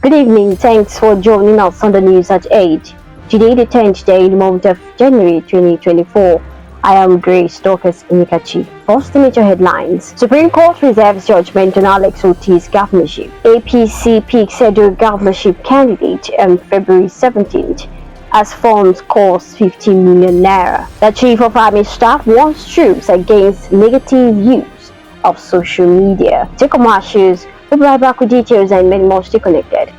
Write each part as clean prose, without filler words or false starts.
Good evening. Thanks for joining us on the news at 8. Today, the 10th day in the month of January 2024. I am Grace Dorcas Nikachi. First, the major headlines. Supreme Court reserves judgment on Alex Oti's governorship. APC picks Edo governorship candidate on February 17th as funds cost 50 million naira. The Chief of Army Staff warns troops against negative use of social media. Take commercials. We'll be right back with details and many more. Stay connected.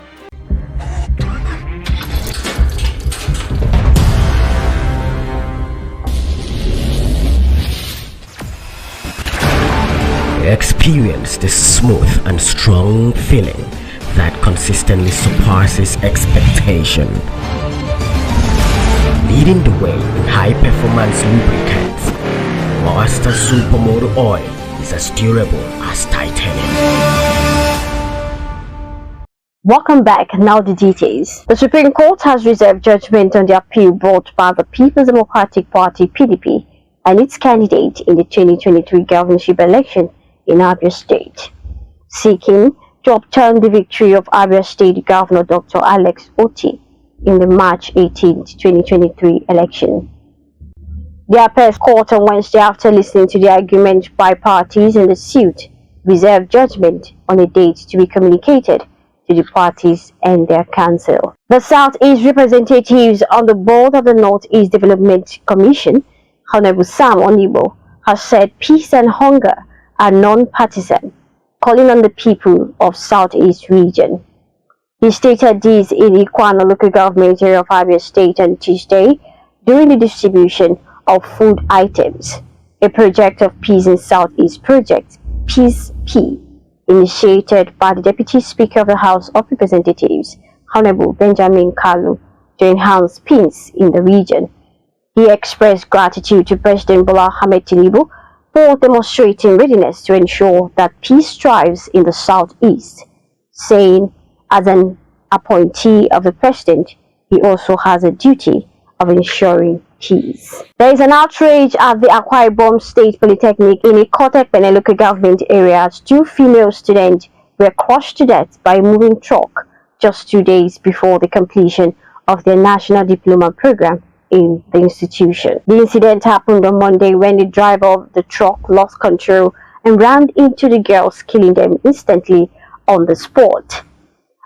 Experience the smooth and strong feeling that consistently surpasses expectation. Leading the way in high-performance lubricants, Master Supermoto Oil is as durable as titanium. Welcome back. Now the details. The Supreme Court has reserved judgment on the appeal brought by the People's Democratic Party (PDP) and its candidate in the 2023 governorship election in Abia State, seeking to overturn the victory of Abia State Governor Dr. Alex Oti in the March 18, 2023 election. The appeals court on Wednesday, after listening to the argument by parties in the suit, reserved judgment on a date to be communicated to the parties and their counsel. The Southeast representatives on the board of the Northeast Development Commission, Honorable Sam Onibo, has said peace and hunger are non-partisan, calling on the people of Southeast region. He stated this in Ikwana local government area of Abia State on Tuesday during the distribution of food items, a project of Peace in Southeast project, Peace P, initiated by the Deputy Speaker of the House of Representatives, Honorable Benjamin Kalu, to enhance peace in the region. He expressed gratitude to President Bola Ahmed Tinubu for demonstrating readiness to ensure that peace thrives in the Southeast, saying, as an appointee of the President, he also has a duty of ensuring peace. There is an outrage at the Akwa Ibom State Polytechnic in Ikotekpene local government area as two female students were crushed to death by a moving truck just 2 days before the completion of their national diploma program in the institution. The incident happened on Monday when the driver of the truck lost control and ran into the girls, killing them instantly on the spot.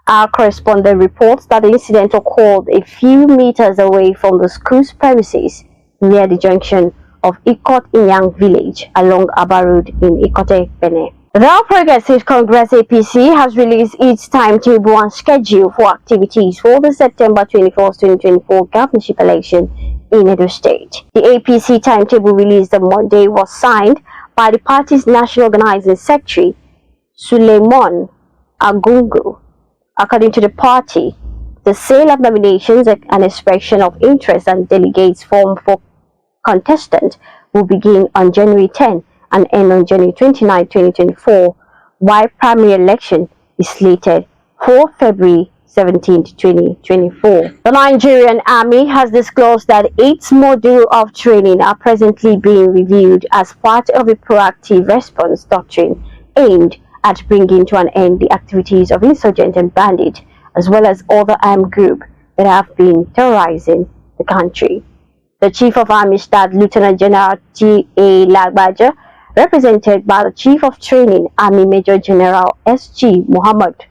Our correspondent reports that the incident occurred a few meters away from the school's premises near the junction of Ikot Inyang village along Aba Road in Ikotekpene. The All Progressive Congress APC has released its timetable and schedule for activities for the September 21, 2024 governorship election in Edo State. The APC timetable released on Monday was signed by the party's National Organizing Secretary, Suleiman Agungu. According to the party, the sale of nominations and expression of interest and delegates form for contestants will begin on January 10 and end on January 29, 2024, while primary election is slated for February 17, 2024. The Nigerian Army has disclosed that 8 modules of training are presently being reviewed as part of a proactive response doctrine aimed at bringing to an end the activities of insurgents and bandits, as well as other armed groups that have been terrorizing the country. The Chief of Army Staff, Lieutenant General G.A. Lagbaja, represented by the Chief of Training, Army Major General S.G. Muhammad,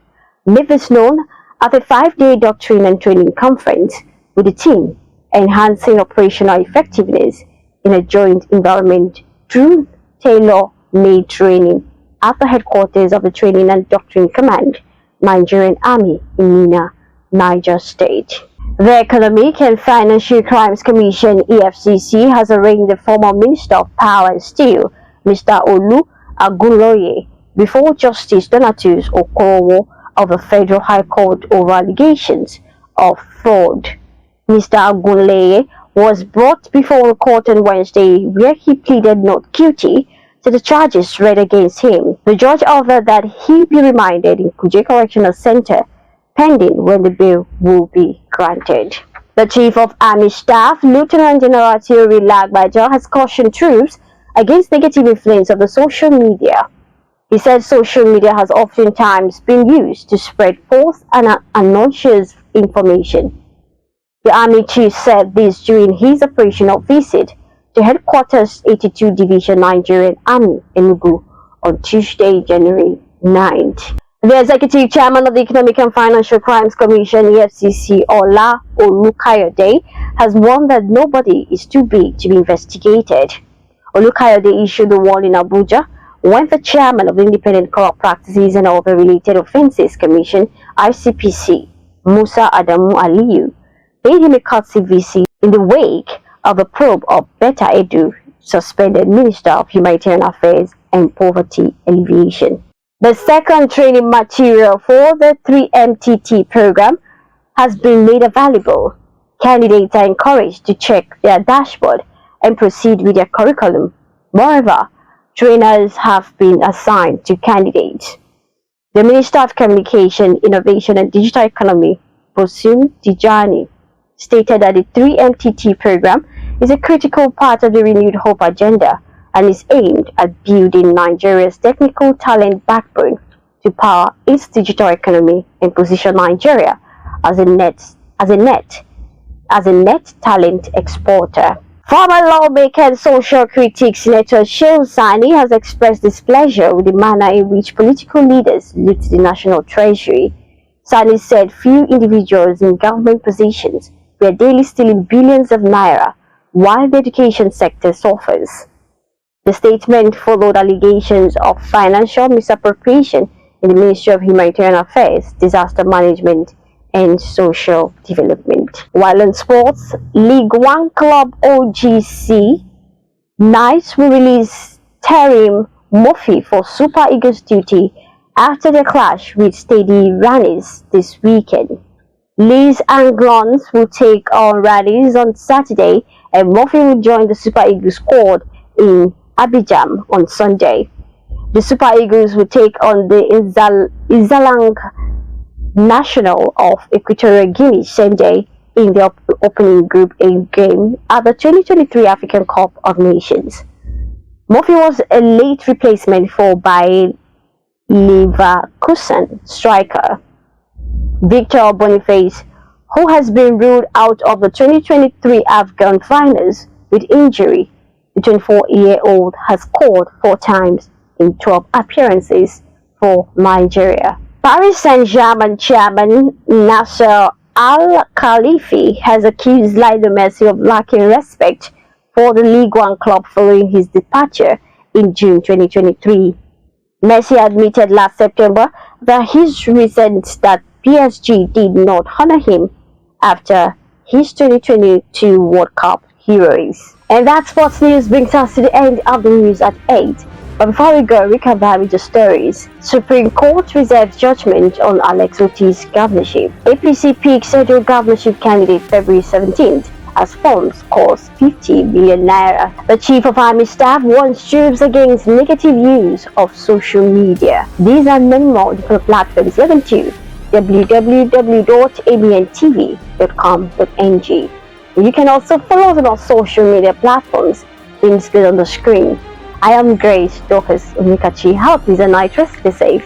made this known at a 5-day doctrine and training conference with the team, enhancing operational effectiveness in a joint environment through tailor-made training at the headquarters of the Training and Doctrine Command, Nigerian Army in Mina, Niger State. The Economic and Financial Crimes Commission (EFCC) has arraigned the former Minister of Power and Steel, Mr. Olu Agunloye, before Justice Donatus Okorowo of the Federal High Court over allegations of fraud. Mr. Agunloye was brought before the court on Wednesday, where he pleaded not guilty to the charges read against him. The judge ordered that he be remanded in Kuje Correctional Center pending when the bail will be granted. The Chief of Army Staff, Lieutenant General Theory Lagbaja, has cautioned troops against negative influence of the social media. He said social media has oftentimes been used to spread false and unconscious information. The Army Chief said this during his operational visit to Headquarters 82 Division Nigerian Army in Enugu on Tuesday, January 9th. The Executive Chairman of the Economic and Financial Crimes Commission, EFCC, Ola Olukayode, has warned that nobody is too big to be investigated. Olukayode issued the warning in Abuja when the chairman of the Independent Corrupt Practices and Other Related Offences Commission, ICPC, Musa Adamu Aliyu, paid him a courtesy visit in the wake of the probe of Betta Edu, suspended Minister of Humanitarian Affairs and Poverty Alleviation. The second training material for the 3MTT program has been made available. Candidates are encouraged to check their dashboard and proceed with their curriculum. Moreover, trainers have been assigned to candidates. The Minister of Communication, Innovation and Digital Economy, Bosun Tijani, stated that the 3MTT program is a critical part of the Renewed Hope agenda and is aimed at building Nigeria's technical talent backbone to power its digital economy and position Nigeria as a net talent exporter. Former lawmaker and social critic Senator Shehu Sani has expressed displeasure with the manner in which political leaders loot the national treasury. Sani said few individuals in government positions were daily stealing billions of naira while the education sector suffers. The statement followed allegations of financial misappropriation in the Ministry of Humanitarian Affairs, Disaster Management and Social Development. While in sports, League One club OGC Knights will release Terim Murphy for Super Eagles duty after the clash with Steady Ranis this weekend. Leeds Anglons will take on Ranis on Saturday, and Murphy will join the Super Eagles squad in Abidjan on Sunday. The Super Eagles will take on the Izalang National of Equatorial Guinea Sunday in the opening Group A game at the 2023 African Cup of Nations. Murphy was a late replacement for Bayer Leverkusen striker Victor Boniface, who has been ruled out of the 2023 Afghan finals with injury. The 24-year-old has scored 4 times in 12 appearances for Nigeria. Paris Saint-Germain chairman Nasser Al-Khalifi has accused Lionel Messi of lacking respect for the League One club following his departure in June 2023. Messi admitted last September that his reasons that PSG did not honor him after his 2022 World Cup heroes. And that sports news brings us to the end of the news at 8. But before we go, recap that with the stories. Supreme Court reserves judgment on Alex Oti's governorship. APC picks federal governorship candidate February 17th as funds cost 50 billion naira. The Chief of Army Staff warns troops against negative use of social media. These and many more different platforms. Log on to www.abntv.com.ng. You can also follow us on our social media platforms. Links good on the screen. I am Grace Dorcas Onikachi. Have a pleasant night. Rest, stay safe.